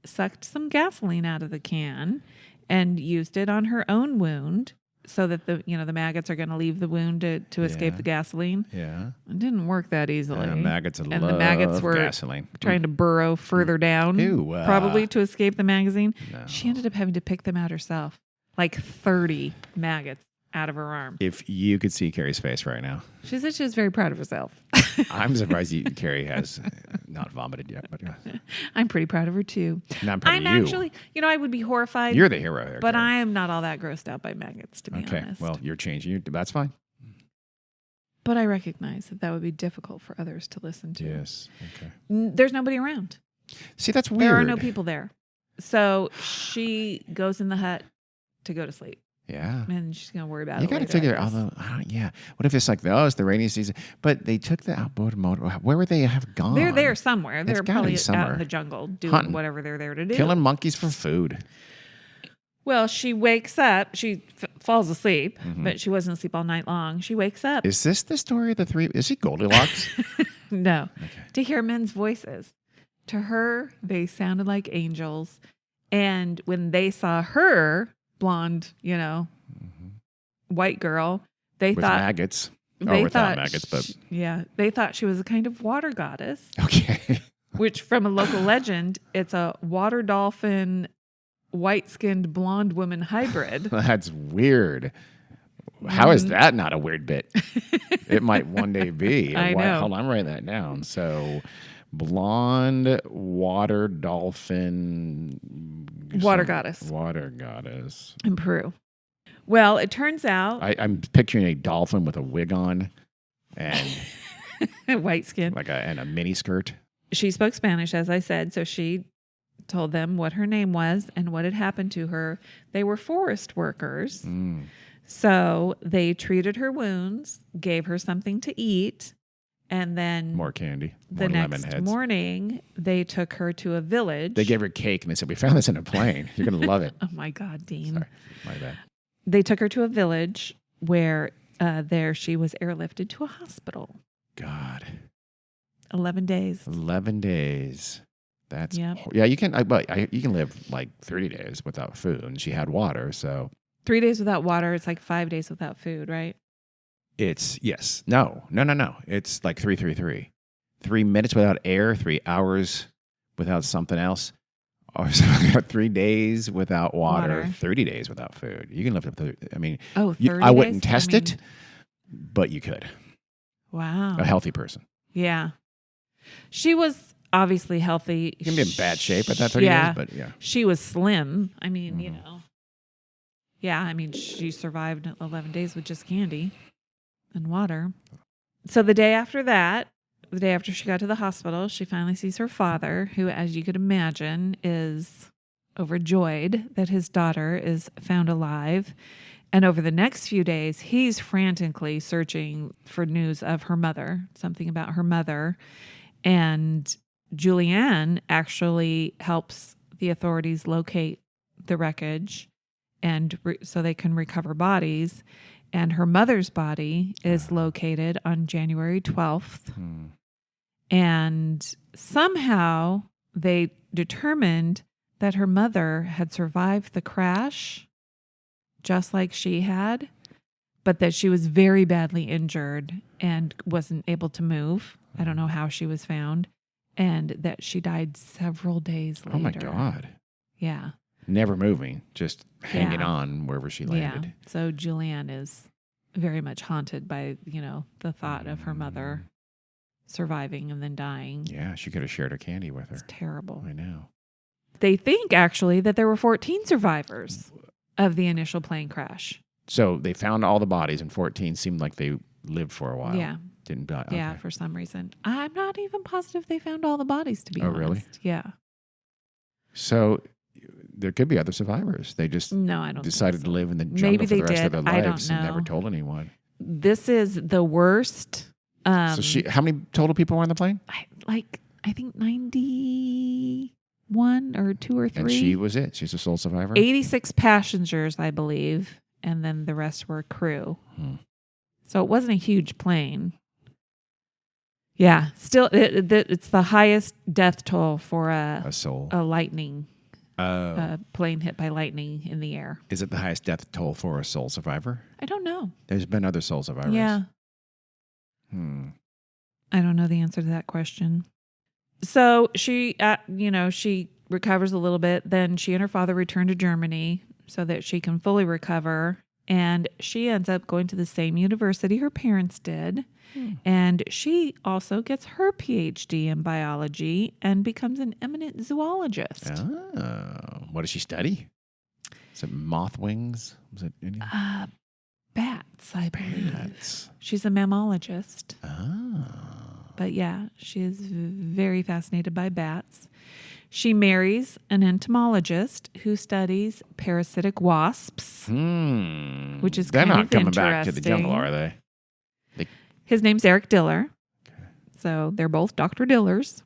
sucked some gasoline out of the can and used it on her own wound so that the maggots are going to leave the wound to escape the gasoline. Yeah. It didn't work that easily. Maggots love the maggots were gasoline. Trying to burrow further down, probably to escape the magazine. No. She ended up having to pick them out herself. Like 30 maggots out of her arm. If you could see Carrie's face right now. She said she was very proud of herself. I'm surprised Carrie has not vomited yet. But I'm pretty proud of her too. And I'm proud of you. Actually, I would be horrified. You're the hero here, but Carrie. I am not all that grossed out by maggots, to be honest. Okay, well, you're changing. That's fine. But I recognize that would be difficult for others to listen to. Yes. Okay. There's nobody around. See, that's weird. There are no people there. So she goes in the hut to go to sleep. Yeah. And she's going to worry about it. You got to figure, what if it's like, it's the rainy season? But they took the outboard motor. Where would they have gone? They're there somewhere. They're probably somewhere. out in the jungle doing Hunting. whatever they're there to do. Killing monkeys for food. Well, she wakes up. She falls asleep, but she wasn't asleep all night long. She wakes up. Is this the story of the three? Is he Goldilocks? No. Okay. To hear men's voices. To her, they sounded like angels. And when they saw her, blonde, white girl, they With thought maggots. They without thought maggots, but they thought she was a kind of water goddess. Okay. Which, from a local legend, it's a water dolphin, white-skinned blonde woman hybrid. That's weird. How is that not a weird bit? It might one day be. I know. Hold on, I'm writing that down. So, blonde water dolphin. Water goddess. Water goddess. In Peru. Well, it turns out. I'm picturing a dolphin with a wig on and white skin. and a mini skirt. She spoke Spanish, as I said, so she told them what her name was and what had happened to her. They were forest workers. So they treated her wounds, gave her something to eat, and then more candy. The next morning, they took her to a village. They gave her cake and they said, "We found this in a plane. You're going to love it." Oh my God, Dean. Sorry, my bad. They took her to a village where there she was airlifted to a hospital. God. 11 days. 11 days. That's yeah. You can you can live like 30 days without food. And she had water, so 3 days without water. It's like 5 days without food, right? It's yes, no. It's like 3. 3 minutes without air, 3 hours without something else, or 3 days without water, 30 days without food. You can live up to. I mean, 30 I wouldn't days? test it, but you could. Wow, a healthy person. Yeah, she was obviously healthy. You can be in bad shape at that 30 days, but yeah, she was slim. I mean, you know, yeah. I mean, she survived 11 days with just candy and water. So the day after that. The day after she got to the hospital, she finally sees her father, who, as you could imagine, is overjoyed that his daughter is found alive. And over the next few days, he's frantically searching for news of her mother, something about her mother. And Juliane actually helps the authorities locate the wreckage and so they can recover bodies. And her mother's body is located on January 12th. And somehow they determined that her mother had survived the crash, just like she had, but that she was very badly injured and wasn't able to move. I don't know how she was found. And that she died several days later. Oh, my God. Yeah. Never moving, just hanging on wherever she landed. Yeah. So Juliane is very much haunted by, the thought of her mother surviving and then dying. Yeah, she could have shared her candy with her. It's terrible. I know. They think, actually, that there were 14 survivors of the initial plane crash. So they found all the bodies, and 14 seemed like they lived for a while. Yeah. Didn't die. Okay. Yeah, for some reason. I'm not even positive they found all the bodies, to be honest. Really? Yeah. So there could be other survivors. They just decided to live in the jungle for the rest of their lives and never told anyone. This is the worst. So how many total people were on the plane? I think 91 or 2 or 3. And she was it. She's the sole survivor? 86 passengers, I believe. And then the rest were crew. So it wasn't a huge plane. Yeah. Still, it's the highest death toll for a lightning. Plane hit by lightning in the air. Is it the highest death toll for a sole survivor? I don't know. There's been other sole survivors. Yeah. I don't know the answer to that question. So she, she recovers a little bit. Then she and her father return to Germany so that she can fully recover. And she ends up going to the same university her parents did. And she also gets her PhD in biology and becomes an eminent zoologist. Oh, what does she study? Is it moth wings? Was it any? Bats, I believe. She's a mammologist. Oh. But yeah, she is very fascinated by bats. She marries an entomologist who studies parasitic wasps, which is They're kind of interesting. They're not coming back to the jungle, are they? His name's Eric Diller. Okay. So they're both Dr. Dillers.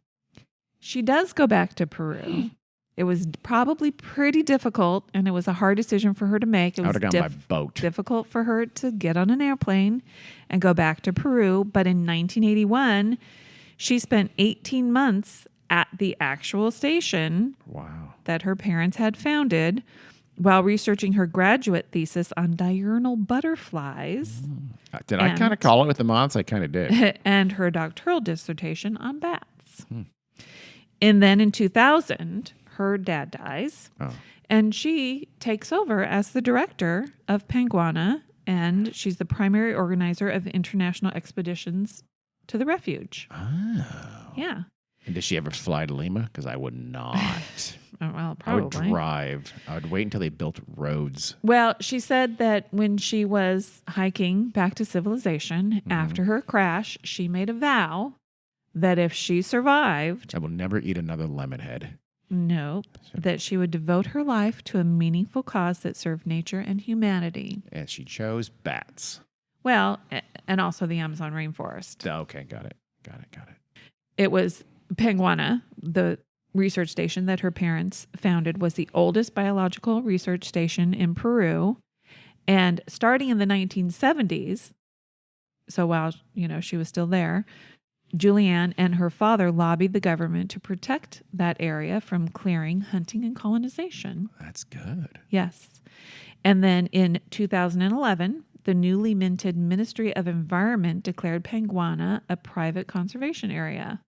She does go back to Peru. It was probably pretty difficult, and it was a hard decision for her to make. It was gone by boat. Difficult for her to get on an airplane and go back to Peru. But in 1981, she spent 18 months at the actual station that her parents had founded while researching her graduate thesis on diurnal butterflies. Did I kind of call it with the moths? I kind of did. And her doctoral dissertation on bats. And then in 2000, her dad dies. And she takes over as the director of Penguana and she's the primary organizer of international expeditions to the refuge. Oh. Yeah. And did she ever fly to Lima? Because I would not. Well, I would probably. drive. I would wait until they built roads. Well, she said that when she was hiking back to civilization after her crash, she made a vow that if she survived, I will never eat another lemon head. that she would devote her life to a meaningful cause that served nature and humanity. And she chose bats. Well, and also the Amazon rainforest. Okay, got it. It was Penguana, the research station that her parents founded, was the oldest biological research station in Peru. And starting in the 1970s, so while she was still there, Juliane and her father lobbied the government to protect that area from clearing, hunting, and colonization. That's good. Yes. And then in 2011, the newly minted Ministry of Environment declared Penguana a private conservation area.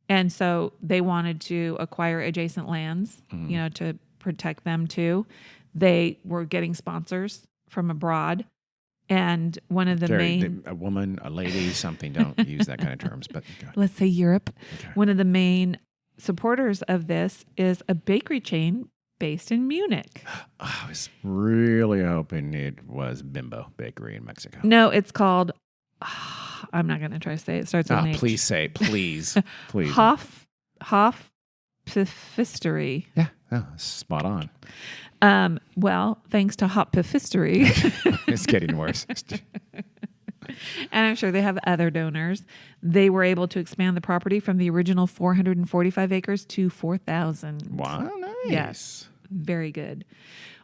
And so they wanted to acquire adjacent lands, to protect them too. They were getting sponsors from abroad. And one of the main... A woman, a lady, something. Don't use that kind of terms. But let's say Europe. Okay. One of the main supporters of this is a bakery chain based in Munich. I was really hoping it was Bimbo Bakery in Mexico. No, it's called... I'm not going to try to say it. It starts with an H. Please say it. Please. Please. Hofpiffistery. Yeah. Oh, spot on. Well, thanks to Hoppifistery. It's getting worse. And I'm sure they have other donors. They were able to expand the property from the original 445 acres to 4,000. Wow, nice. Yes, very good.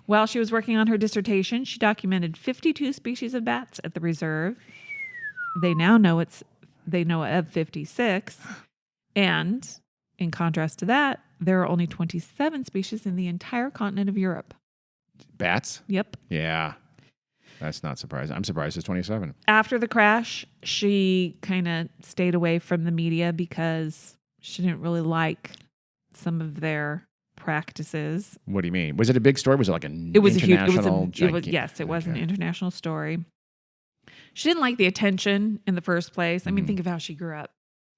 While she was working on her dissertation, she documented 52 species of bats at the reserve. They now know of 56. And in contrast to that, there are only 27 species in the entire continent of Europe. Bats? Yep. Yeah. That's not surprising. I'm surprised it's 27. After the crash, she kind of stayed away from the media because she didn't really like some of their practices. What do you mean? Was it a big story? Was it like an It was international? It was an international story. She didn't like the attention in the first place. I mean, think of how she grew up.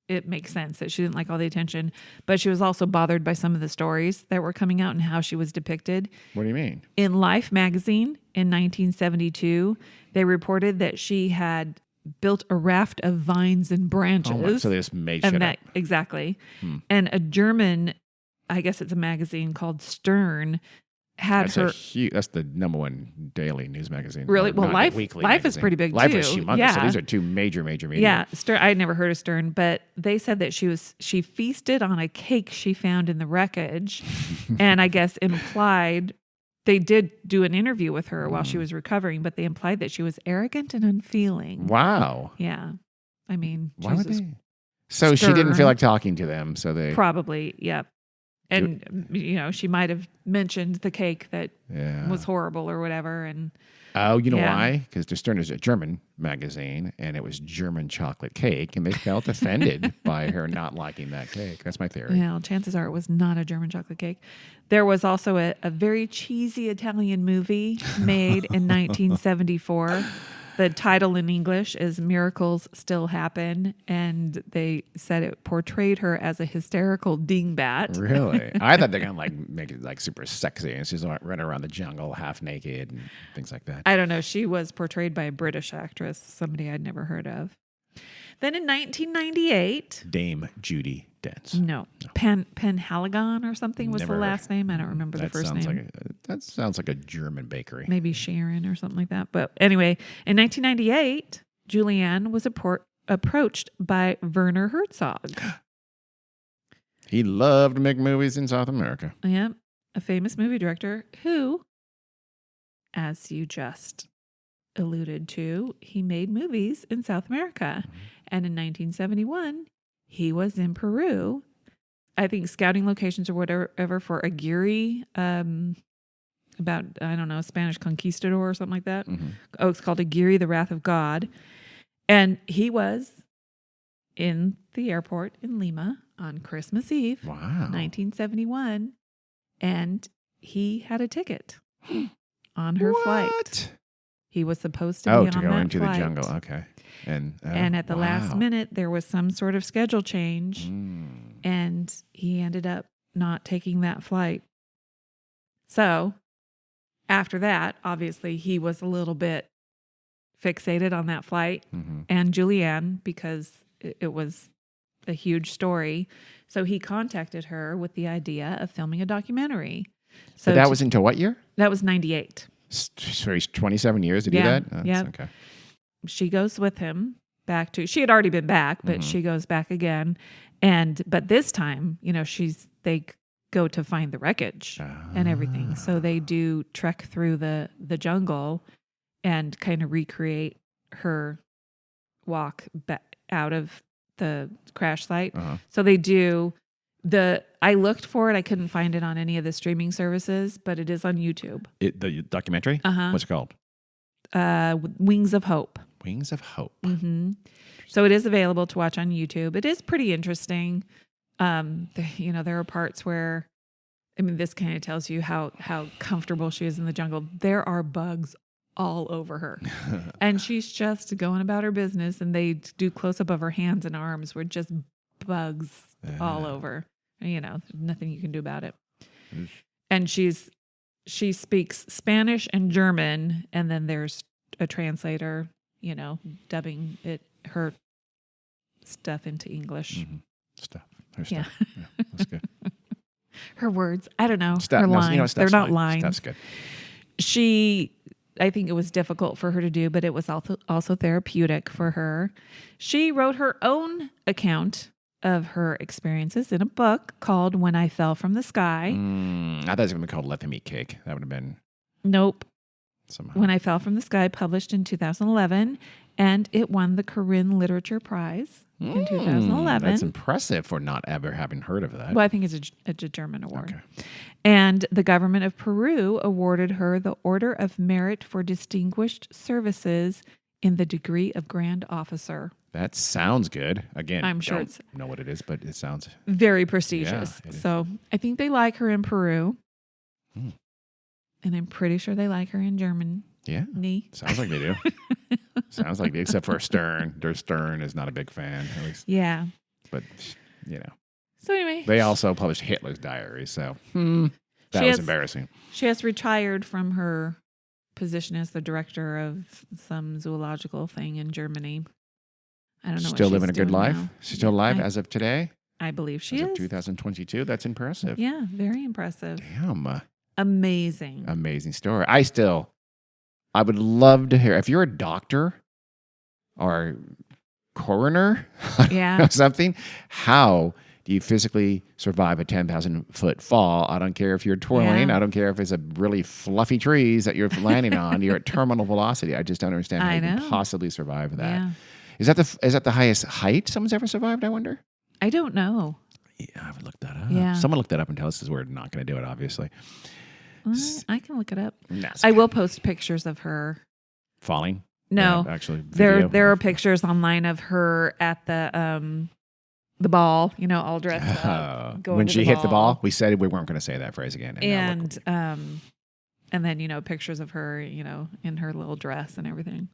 It makes sense that she didn't like all the attention, but she was also bothered by some of the stories that were coming out and how she was depicted. What do you mean? In Life magazine in 1972, they reported that she had built a raft of vines and branches. So they just made shit up. Exactly. And a German, I guess it's a magazine called Stern, had that's the number one daily news magazine. Really? Well, Life magazine. is pretty big Life too. is humongous. Yeah. So these are two major media. Yeah, Stern. I had never heard of Stern, but they said that she feasted on a cake she found in the wreckage, and I guess implied they did do an interview with her while she was recovering, but they implied that she was arrogant and unfeeling. Wow. Yeah, I mean, why would they? So Stern, she didn't feel like talking to them, so they probably And, she might have mentioned the cake that was horrible or whatever. And why? Because Stern is a German magazine, and it was German chocolate cake, and they felt offended by her not liking that cake. That's my theory. Well, chances are it was not a German chocolate cake. There was also a very cheesy Italian movie made in 1974. The title in English is Miracles Still Happen, and they said it portrayed her as a hysterical dingbat. Really? I thought they're going to make it super sexy, and she's running around the jungle half naked and things like that. I don't know. She was portrayed by a British actress, somebody I'd never heard of. Then in 1998... Dame Judi Dench. No. Penhaligon or something was the last name. I don't remember the first name. That sounds like a German bakery. Maybe Sharon or something like that. But anyway, in 1998, Juliane was approached by Werner Herzog. He loved to make movies in South America. Yep. A famous movie director who, as you just alluded to, he made movies in South America. And in 1971, he was in Peru, I think scouting locations or whatever for Aguirre, about, I don't know, Spanish conquistador or something like that. Oh, it's called Aguirre, the Wrath of God. And he was in the airport in Lima on Christmas Eve, 1971, and he had a ticket on her flight. He was supposed to be on to go that into flight. the jungle. Okay. And At the last wow. minute, there was some sort of schedule change, and he ended up not taking that flight. So after that, obviously, he was a little bit fixated on that flight and Juliane because it was a huge story. So he contacted her with the idea of filming a documentary. So that was into what year? That was 98. So he's 27 years to do that? Yeah. Okay. She goes with him back to, she had already been back, but she goes back again. But this time, they go to find the wreckage and everything. So they do trek through the jungle and kind of recreate her walk out of the crash site. So they do I looked for it. I couldn't find it on any of the streaming services, but it is on YouTube. The documentary? What's it called? Wings of Hope. Wings of Hope. So it is available to watch on YouTube. It is pretty interesting. There are parts where, this kind of tells you how comfortable she is in the jungle. There are bugs all over her. And she's just going about her business, and they do close up of her hands and arms where just bugs all over. Nothing you can do about it. And she speaks Spanish and German, and then there's a translator, dubbing her stuff into English. Her stuff. Yeah, that's good. Her words. I don't know. Stuff, her lines. They're not fine. lines. Stuff's good. I think it was difficult for her to do, but it was also therapeutic for her. She wrote her own account of her experiences in a book called When I Fell from the Sky. I thought it was going to be called Let Them Eat Cake. That would have been... Nope. Somehow. When I Fell from the Sky, published in 2011, and it won the Corinne Literature Prize in 2011. That's impressive for not ever having heard of that. Well, I think it's a German award. Okay. And the government of Peru awarded her the Order of Merit for Distinguished Services in the degree of Grand Officer. That sounds good. Again, I'm sure don't know what it is, but it sounds very prestigious. Yeah, so I think they like her in Peru. And I'm pretty sure they like her in Germany. Yeah. Sounds like they do. Sounds like they, except for Stern. Stern is not a big fan, at least. Yeah. But, So anyway. They also published Hitler's diary, so that was embarrassing. She has retired from her position as the director of some zoological thing in Germany. I don't know. Still living a good life? Now. She's still alive as of today? I believe she is. As of 2022? That's impressive. Yeah, very impressive. Damn. Amazing. Amazing story. I would love to hear, if you're a doctor or coroner or something, how do you physically survive a 10,000-foot fall? I don't care if you're twirling. I don't care if it's a really fluffy trees that you're landing on. You're at terminal velocity. I just don't understand how you can possibly survive that. Yeah. Is that the highest height someone's ever survived, I wonder? I don't know. Yeah, I would look that up. Yeah. Someone look that up and tell us, because we're not going to do it, obviously. I can look it up. No, I will post pictures of her. Falling? No. Yeah, actually, there are pictures online of her at the ball, all dressed up. When she hit the ball, we said we weren't going to say that phrase again. And then, pictures of her, in her little dress and everything.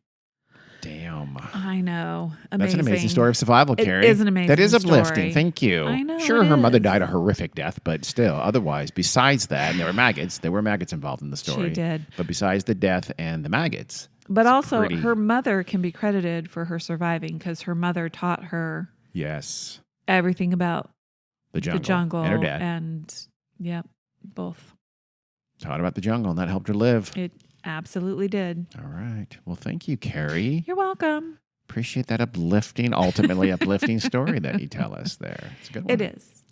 Damn. I know. Amazing. That's an amazing story of survival, Carrie. It is an amazing That is uplifting. story. Thank you. I know. Sure, her mother died a horrific death, but still, otherwise, besides that, and there were maggots involved in the story. She did. But besides the death and the maggots. But also, her mother can be credited for her surviving, because her mother taught her everything about the jungle and her dad. And, both. Taught about the jungle, and that helped her live. It absolutely did. All right. Well, thank you, Carrie. You're welcome. Appreciate that ultimately uplifting story that you tell us there. It's a good one. It is.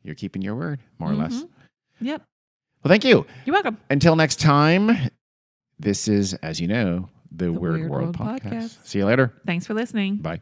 You're keeping your word, more or less. Yep. Well, thank you. You're welcome. Until next time, this is, as you know, the Weird World Podcast. See you later. Thanks for listening. Bye.